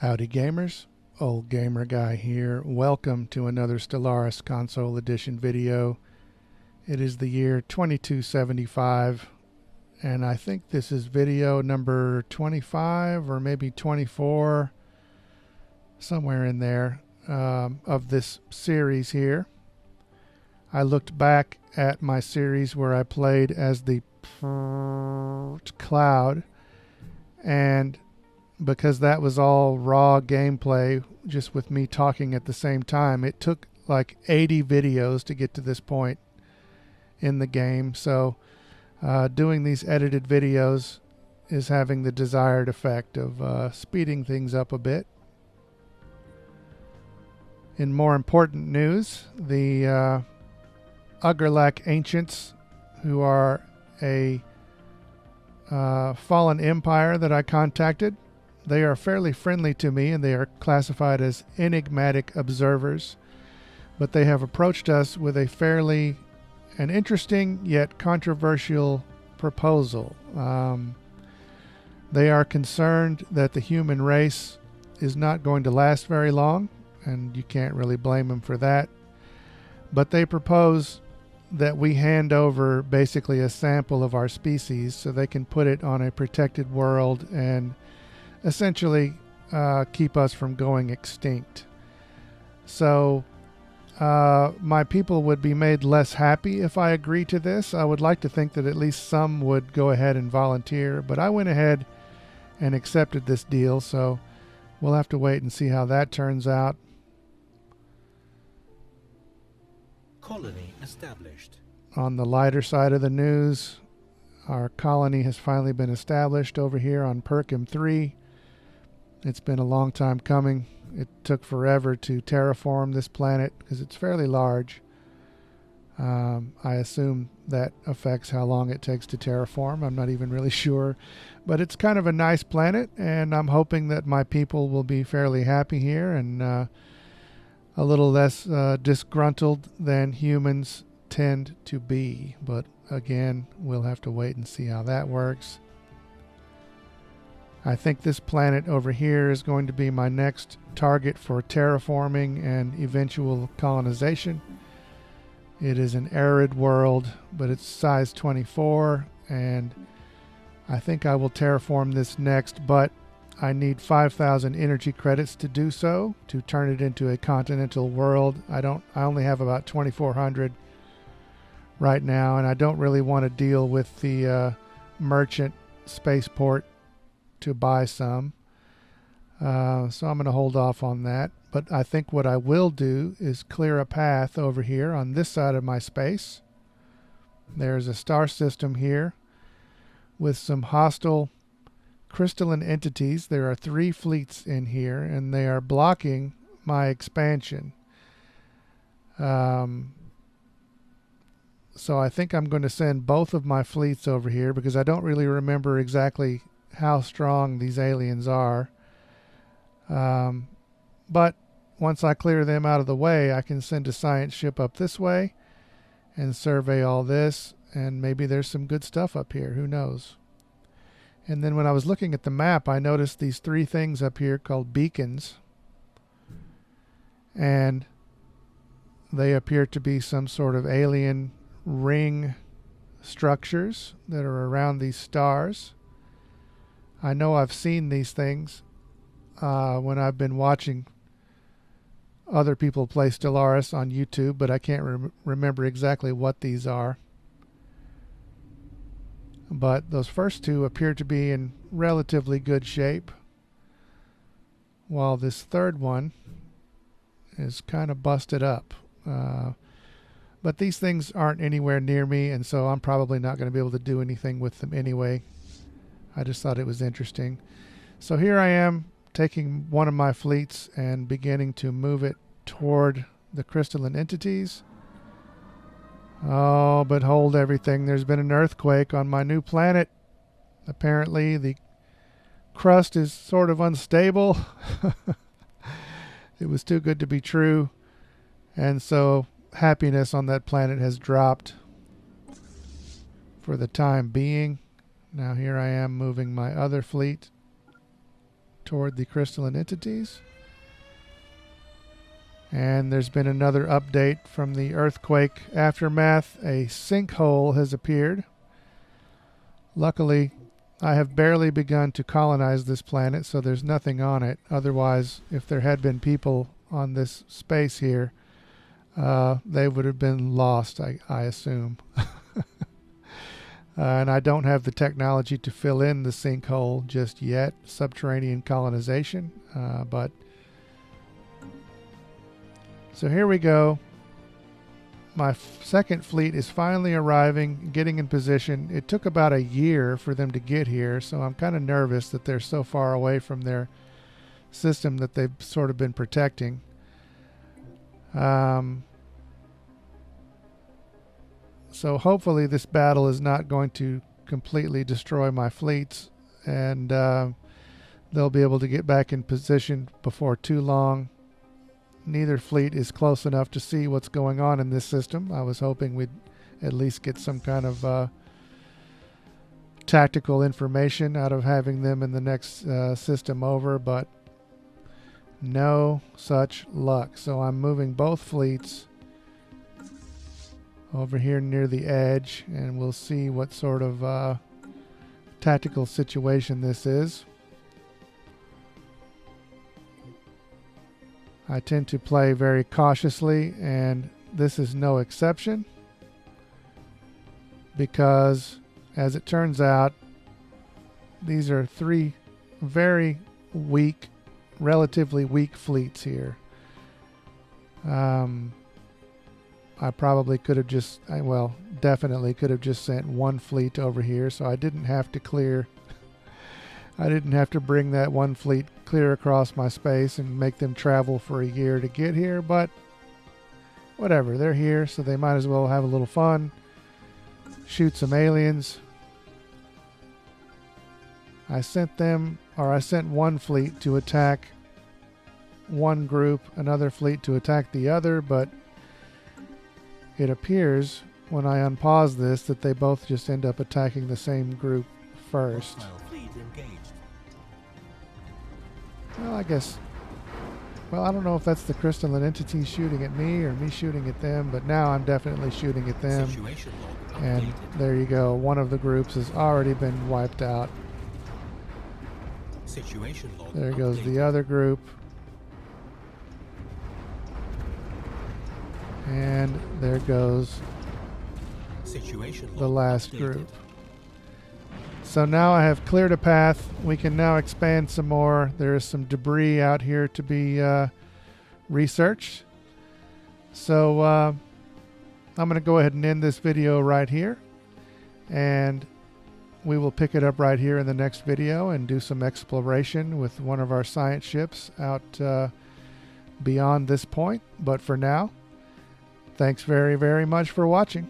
Howdy gamers, Old Gamer Guy here. Welcome to another Stellaris Console Edition video. It is the year 2275 and I think this is video number 25 or maybe 24, somewhere in there, of this series here. I looked back at my series where I played as the Cloud, and because that was all raw gameplay, just with me talking at the same time, it took like 80 videos to get to this point in the game. So doing these edited videos is having the desired effect of speeding things up a bit. In more important news, the Ugralak Ancients, who are a fallen empire that I contacted, they are fairly friendly to me, and they are classified as enigmatic observers. But they have approached us with an interesting yet controversial proposal. They are concerned that the human race is not going to last very long, and you can't really blame them for that. But they propose that we hand over basically a sample of our species so they can put it on a protected world and essentially keep us from going extinct. So my people would be made less happy if I agree to this. I would like to think that at least some would go ahead and volunteer, but I went ahead and accepted this deal, so we'll have to wait and see how that turns out. Colony established. On the lighter side of the news, our colony has finally been established over here on Perkim 3. It's been a long time coming. It took forever to terraform this planet because it's fairly large. I assume that affects how long it takes to terraform. I'm not even really sure. But it's kind of a nice planet, and I'm hoping that my people will be fairly happy here and a little less disgruntled than humans tend to be. But again, we'll have to wait and see how that works. I think this planet over here is going to be my next target for terraforming and eventual colonization. It is an arid world, but it's size 24, and I think I will terraform this next, but I need 5,000 energy credits to do so, to turn it into a continental world. I only have about 2,400 right now, and I don't really want to deal with the merchant spaceport to buy some. So I'm going to hold off on that. But I think what I will do is clear a path over here on this side of my space. There's a star system here with some hostile crystalline entities. There are 3 fleets in here, and they are blocking my expansion. So I think I'm going to send both of my fleets over here because I don't really remember exactly how strong these aliens are. But once I clear them out of the way, I can send a science ship up this way and survey all this, and maybe there's some good stuff up here. Who knows? And then when I was looking at the map, I noticed these 3 things up here called beacons, and they appear to be some sort of alien ring structures that are around these stars. I know I've seen these things when I've been watching other people play Stellaris on YouTube, but I can't remember exactly what these are. But those first 2 appear to be in relatively good shape, while this third one is kind of busted up. But these things aren't anywhere near me, and so I'm probably not going to be able to do anything with them anyway. I just thought it was interesting. So here I am taking one of my fleets and beginning to move it toward the crystalline entities. Oh, but hold everything. There's been an earthquake on my new planet. Apparently the crust is sort of unstable. It was too good to be true. And so happiness on that planet has dropped for the time being. Now here I am moving my other fleet toward the crystalline entities. And there's been another update from the earthquake aftermath. A sinkhole has appeared. Luckily, I have barely begun to colonize this planet, so there's nothing on it. Otherwise, if there had been people on this space here, they would have been lost, I assume. And I don't have the technology to fill in the sinkhole just yet, subterranean colonization, but so here we go. My second fleet is finally arriving, getting in position. It took about a year for them to get here, so I'm kind of nervous that they're so far away from their system that they've sort of been protecting. So hopefully this battle is not going to completely destroy my fleets, and they'll be able to get back in position before too long. Neither fleet is close enough to see what's going on in this system. I was hoping we'd at least get some kind of tactical information out of having them in the next system over, but no such luck. So I'm moving both fleets over here near the edge, and we'll see what sort of tactical situation this is. I tend to play very cautiously, and this is no exception, because as it turns out, these are three very weak, relatively weak fleets here. I probably could have just, well, definitely could have just sent one fleet over here, so I didn't have to clear, I didn't have to bring that one fleet clear across my space and make them travel for a year to get here, but whatever, they're here, so they might as well have a little fun, shoot some aliens. I sent one fleet to attack one group, another fleet to attack the other, but it appears when I unpause this that they both just end up attacking the same group first. Well, I guess, well, I don't know if that's the crystalline entity shooting at me or me shooting at them, but now I'm definitely shooting at them. And there you go. One of the groups has already been wiped out. There goes the other group. And there goes the last group. So now I have cleared a path. We can now expand some more. There is some debris out here to be researched. So I'm going to go ahead and end this video right here. And we will pick it up right here in the next video and do some exploration with one of our science ships out beyond this point. But for now, thanks very, very much for watching.